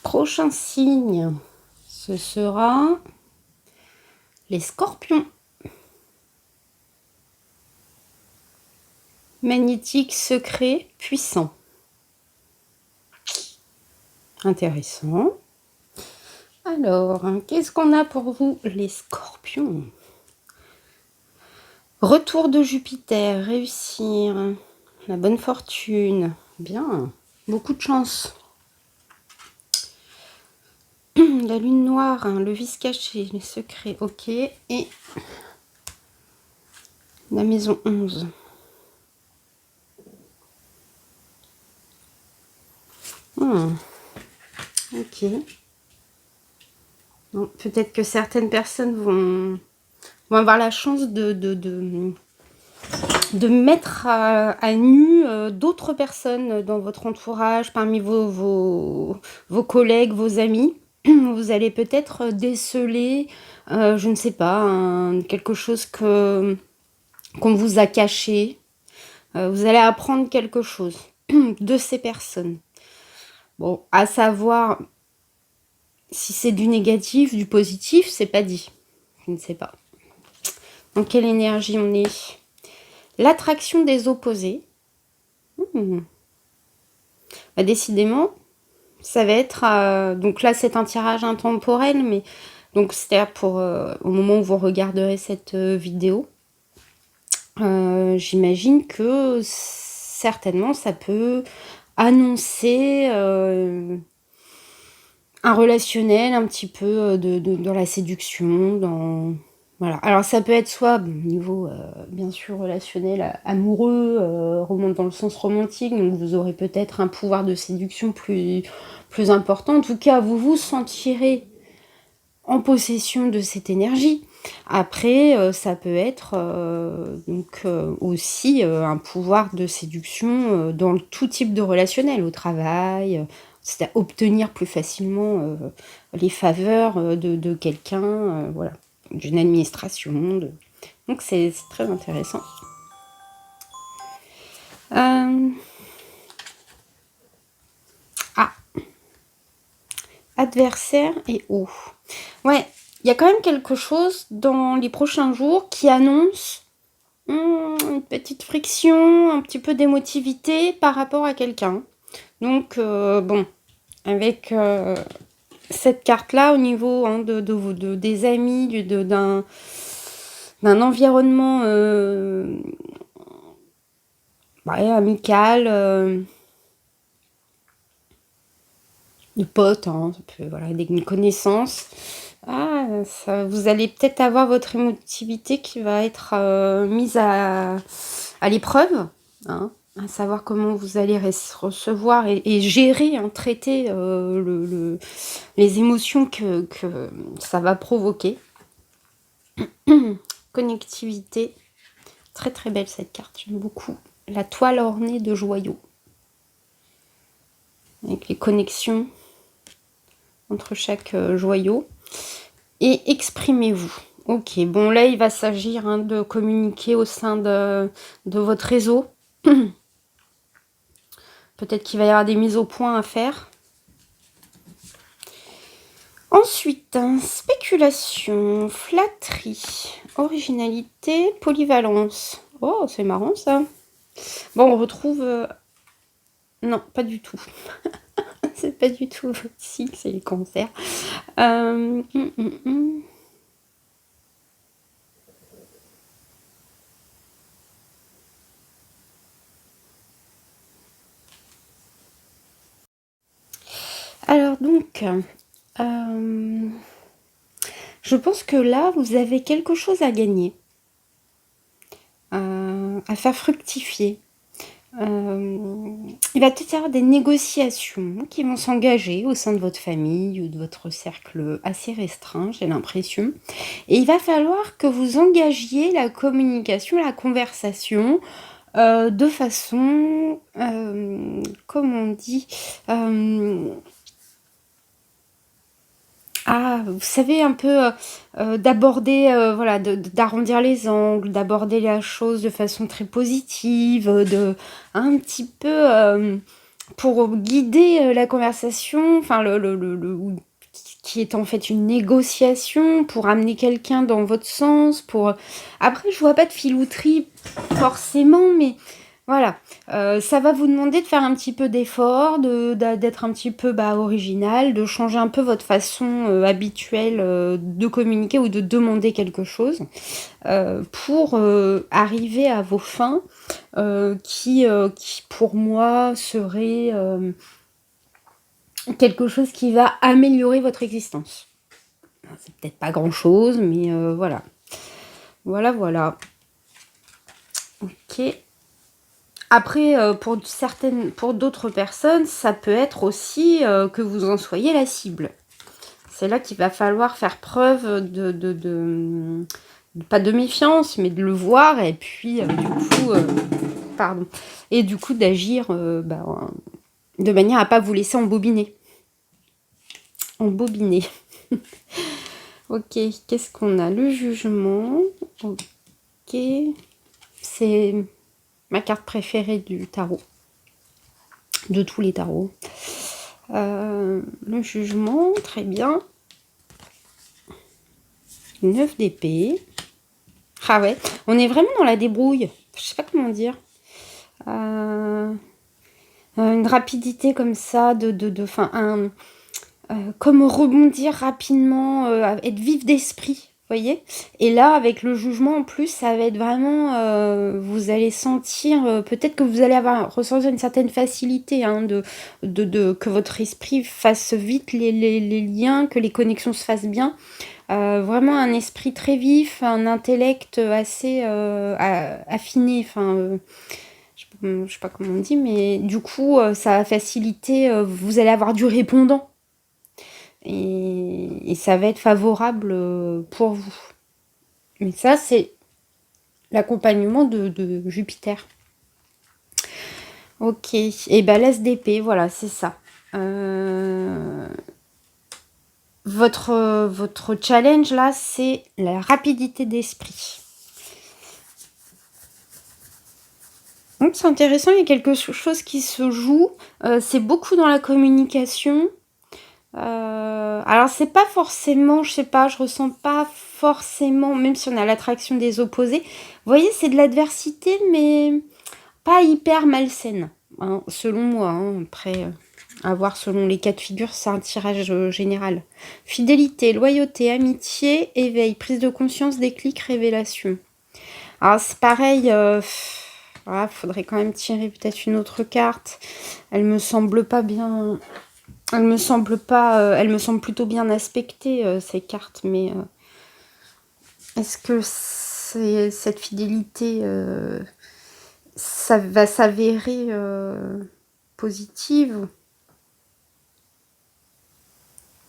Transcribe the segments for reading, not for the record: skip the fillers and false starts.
Prochain signe, ce sera les scorpions. Magnétique, secret, puissant. Intéressant. Alors, qu'est-ce qu'on a pour vous, les scorpions? Retour de Jupiter, réussir, la bonne fortune, bien, beaucoup de chance. La lune noire, le vice caché, les secrets, ok. Et la maison 11. Ok. Bon, peut-être que certaines personnes vont avoir la chance de mettre à nu d'autres personnes dans votre entourage, parmi vos collègues, vos amis. Vous allez peut-être déceler, je ne sais pas, quelque chose qu'on vous a caché. Vous allez apprendre quelque chose de ces personnes. Bon, à savoir si c'est du négatif, du positif, c'est pas dit. Je ne sais pas. Dans quelle énergie on est? L'attraction des opposés. Bah, décidément, ça va être... donc là, c'est un tirage intemporel, mais... Donc, c'est-à-dire pour... au moment où vous regarderez cette vidéo, j'imagine que certainement, ça peut annoncer un relationnel un petit peu dans la séduction, dans... Voilà. Alors, ça peut être soit au niveau, bien sûr, relationnel, amoureux, dans le sens romantique, donc vous aurez peut-être un pouvoir de séduction plus important. En tout cas, vous vous sentirez en possession de cette énergie. Après, ça peut être aussi un pouvoir de séduction dans tout type de relationnel, au travail, c'est-à-dire obtenir plus facilement les faveurs de quelqu'un, voilà, d'une administration. Donc c'est très intéressant. Adversaire et eau. Ouais, il y a quand même quelque chose dans les prochains jours qui annonce une petite friction, un petit peu d'émotivité par rapport à quelqu'un. Donc, bon, avec cette carte-là, au niveau des amis, d'un environnement amical, de potes, voilà, des connaissances. Vous allez peut-être avoir votre émotivité qui va être mise à l'épreuve, à savoir comment vous allez recevoir et gérer, traiter les émotions que ça va provoquer. Connectivité, très très belle cette carte, j'aime beaucoup. La toile ornée de joyaux, avec les connexions entre chaque joyau. Et exprimez-vous. Ok, bon là il va s'agir de communiquer au sein de votre réseau. Peut-être qu'il va y avoir des mises au point à faire. Ensuite, spéculation, flatterie, originalité, polyvalence. Oh, c'est marrant ça. Bon, on retrouve... Non, pas du tout. C'est pas du tout votre signe, c'est les cancers. Alors donc, je pense que là, vous avez quelque chose à gagner, à faire fructifier. Il va peut-être y avoir des négociations qui vont s'engager au sein de votre famille ou de votre cercle assez restreint, j'ai l'impression. Et il va falloir que vous engagiez la communication, la conversation, de façon, comment on dit, vous savez, un peu d'aborder, voilà, d'arrondir les angles, d'aborder la chose de façon très positive, un petit peu pour guider la conversation, enfin qui est en fait une négociation, pour amener quelqu'un dans votre sens, pour... Après, je vois pas de filouterie forcément, mais voilà. Ça va vous demander de faire un petit peu d'effort, d'être un petit peu original, de changer un peu votre façon habituelle de communiquer ou de demander quelque chose pour arriver à vos fins qui pour moi serait quelque chose qui va améliorer votre existence. C'est peut-être pas grand-chose, mais voilà. Voilà. Ok. Après, pour d'autres personnes, ça peut être aussi que vous en soyez la cible. C'est là qu'il va falloir faire preuve pas de méfiance, mais de le voir, et puis pardon, et du coup d'agir de manière à pas vous laisser embobiner. Ok, qu'est-ce qu'on a? Le jugement. Ok, c'est ma carte préférée du tarot, de tous les tarots. Le jugement, très bien. 9 d'épée. Ah ouais, on est vraiment dans la débrouille. Je sais pas comment dire. Une rapidité comme ça, comme rebondir rapidement, être vif d'esprit, voyez. Et là, avec le jugement en plus, ça va être vraiment, vous allez sentir, peut-être que vous allez ressentir une certaine facilité, hein, que votre esprit fasse vite les liens, que les connexions se fassent bien. Vraiment un esprit très vif, un intellect assez affiné, enfin... je sais pas comment on dit, mais du coup, ça va faciliter, vous allez avoir du répondant. Et ça va être favorable pour vous. Mais ça, c'est l'accompagnement de Jupiter. Ok, et ben l'As d'épée, voilà, c'est ça. Votre challenge là, c'est la rapidité d'esprit. Donc c'est intéressant, il y a quelque chose qui se joue. C'est beaucoup dans la communication. Alors c'est pas forcément, je sais pas, je ressens pas forcément, même si on a l'attraction des opposés. Vous voyez, c'est de l'adversité, mais pas hyper malsaine, hein, selon moi. Hein. Après, à voir selon les cas de figure, c'est un tirage général. Fidélité, loyauté, amitié, éveil, prise de conscience, déclic, révélation. Alors c'est pareil, faudrait quand même tirer peut-être une autre carte. Elle me semble pas bien... Elle me semble plutôt bien aspectée, ces cartes, mais est-ce que cette fidélité, ça va s'avérer positive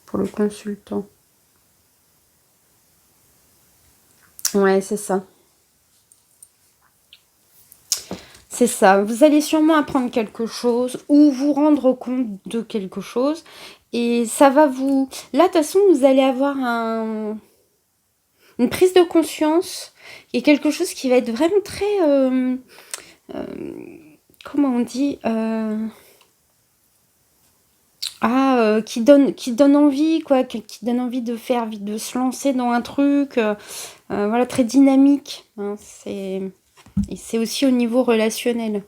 pour le consultant? Ouais, c'est ça. C'est ça. Vous allez sûrement apprendre quelque chose ou vous rendre compte de quelque chose. Et ça va vous... Là, de toute façon, vous allez avoir une prise de conscience et quelque chose qui va être vraiment très... comment on dit qui donne envie, quoi, qui donne envie de se lancer dans un truc, voilà, très dynamique. Hein, et c'est aussi au niveau relationnel.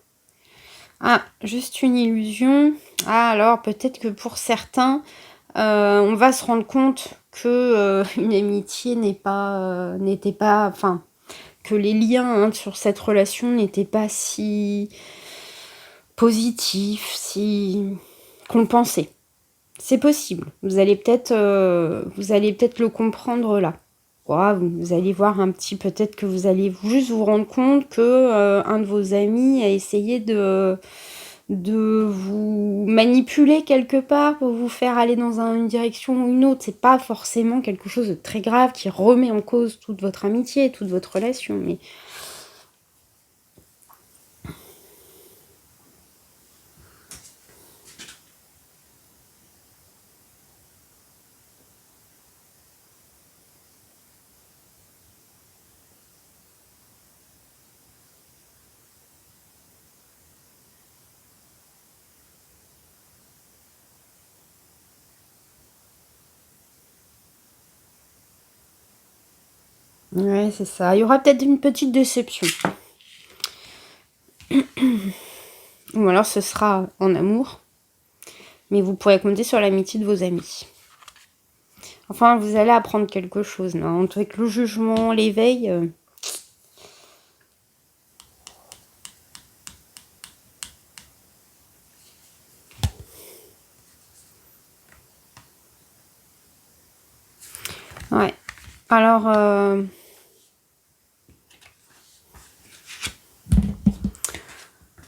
Ah, juste une illusion. Ah, alors peut-être que pour certains, on va se rendre compte que une amitié n'était pas, enfin, que les liens sur cette relation n'étaient pas si positifs, si qu'on le pensait. C'est possible. Vous allez peut-être le comprendre là. Ouais, vous allez voir un petit, peut-être que vous allez juste vous rendre compte que un de vos amis a essayé de vous manipuler quelque part pour vous faire aller dans une direction ou une autre. C'est pas forcément quelque chose de très grave qui remet en cause toute votre amitié, toute votre relation, mais Ouais, c'est ça. Il y aura peut-être une petite déception. Ou alors ce sera en amour. Mais vous pourrez compter sur l'amitié de vos amis. Enfin, vous allez apprendre quelque chose. Non, avec le jugement, l'éveil... Ouais. Alors...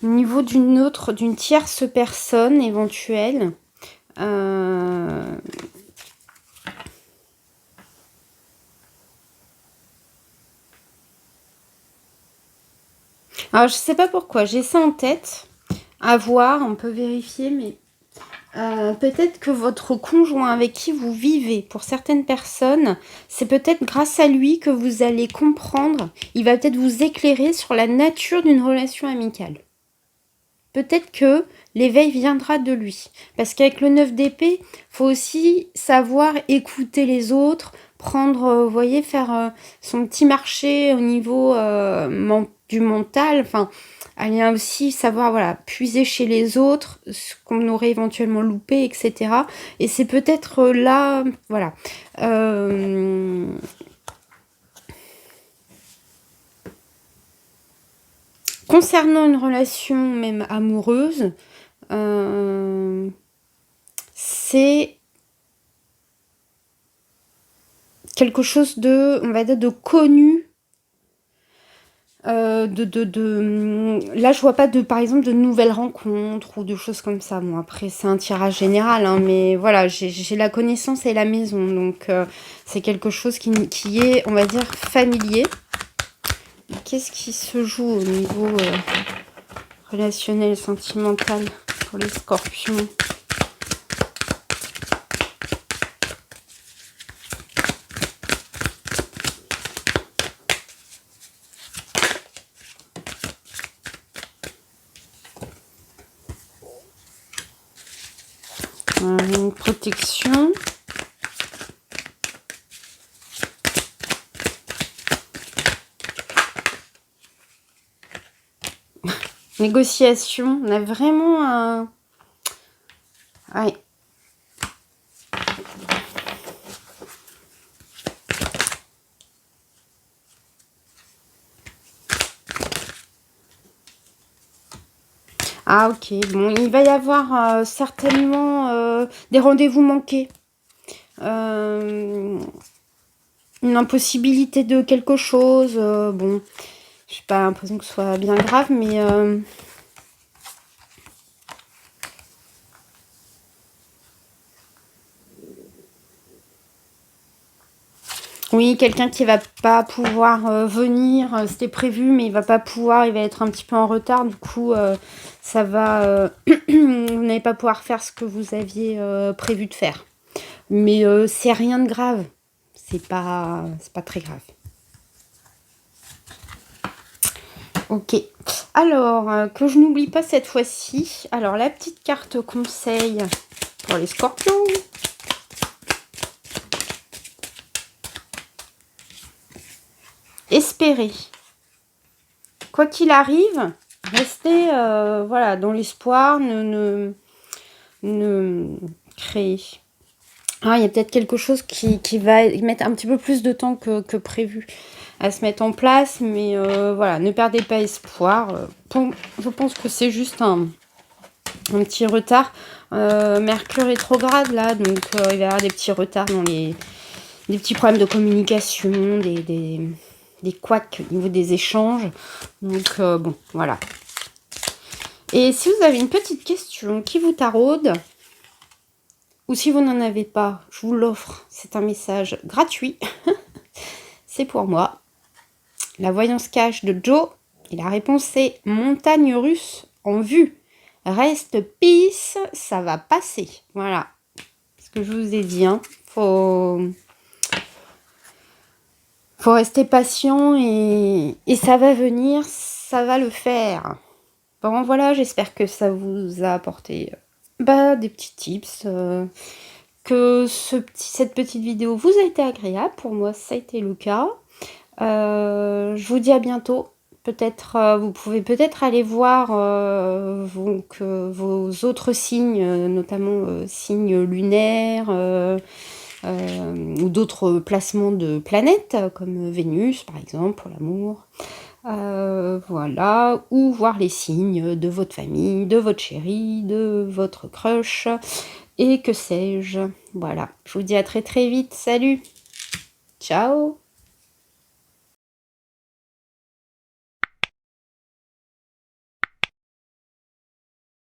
au niveau d'une tierce personne éventuelle... Alors, je sais pas pourquoi, j'ai ça en tête. À voir, on peut vérifier, mais peut-être que votre conjoint avec qui vous vivez, pour certaines personnes, c'est peut-être grâce à lui que vous allez comprendre. Il va peut-être vous éclairer sur la nature d'une relation amicale. Peut-être que l'éveil viendra de lui. Parce qu'avec le 9 d'épée, il faut aussi savoir écouter les autres, prendre, vous voyez, faire son petit marché au niveau du mental. Enfin, aller aussi savoir, voilà, puiser chez les autres ce qu'on aurait éventuellement loupé, etc. Et c'est peut-être là, voilà. Concernant une relation même amoureuse, c'est quelque chose de, on va dire, de connu. Là, je vois pas de, par exemple, de nouvelles rencontres ou de choses comme ça. Bon, après, c'est un tirage général, hein, mais voilà, j'ai la connaissance et la maison. Donc, c'est quelque chose qui est, on va dire, familier. Qu'est-ce qui se joue au niveau relationnel, sentimental pour les scorpions? Une protection. Négociation. On a vraiment un... Ouais. Ah ok, bon, il va y avoir certainement des rendez-vous manqués. Une impossibilité de quelque chose. Bon, je n'ai pas l'impression que ce soit bien grave, mais... oui, quelqu'un qui va pas pouvoir venir, c'était prévu, mais il va pas pouvoir, il va être un petit peu en retard, du coup, ça va... vous n'allez pas pouvoir faire ce que vous aviez prévu de faire. Mais c'est rien de grave, c'est pas très grave. Ok, alors, que je n'oublie pas cette fois-ci, alors la petite carte conseil pour les scorpions. Espérer. Quoi qu'il arrive, restez voilà, dans l'espoir, ne créer. Ah, il y a peut-être quelque chose qui va mettre un petit peu plus de temps que prévu à se mettre en place, mais voilà, ne perdez pas espoir. Je pense que c'est juste un petit retard. Mercure rétrograde là, donc il va y avoir des petits retards dans des petits problèmes de communication, des couacs au niveau des échanges. Donc bon, voilà. Et si vous avez une petite question qui vous taraude, ou si vous n'en avez pas, je vous l'offre. C'est un message gratuit. C'est pour moi. La voyance cash de Joe. Et la réponse est montagne russe en vue. Reste peace, ça va passer. Voilà. Ce que je vous ai dit. Hein. Faut rester patient et ça va venir, ça va le faire. Bon, voilà, j'espère que ça vous a apporté des petits tips. Que cette petite vidéo vous a été agréable. Pour moi, ça a été le cas. Je vous dis à bientôt. Peut-être, vous pouvez peut-être aller voir donc, vos autres signes, notamment signes lunaires, ou d'autres placements de planètes, comme Vénus par exemple, pour l'amour. Voilà, ou voir les signes de votre famille, de votre chéri, de votre crush, et que sais-je. Voilà, je vous dis à très très vite. Salut, ciao.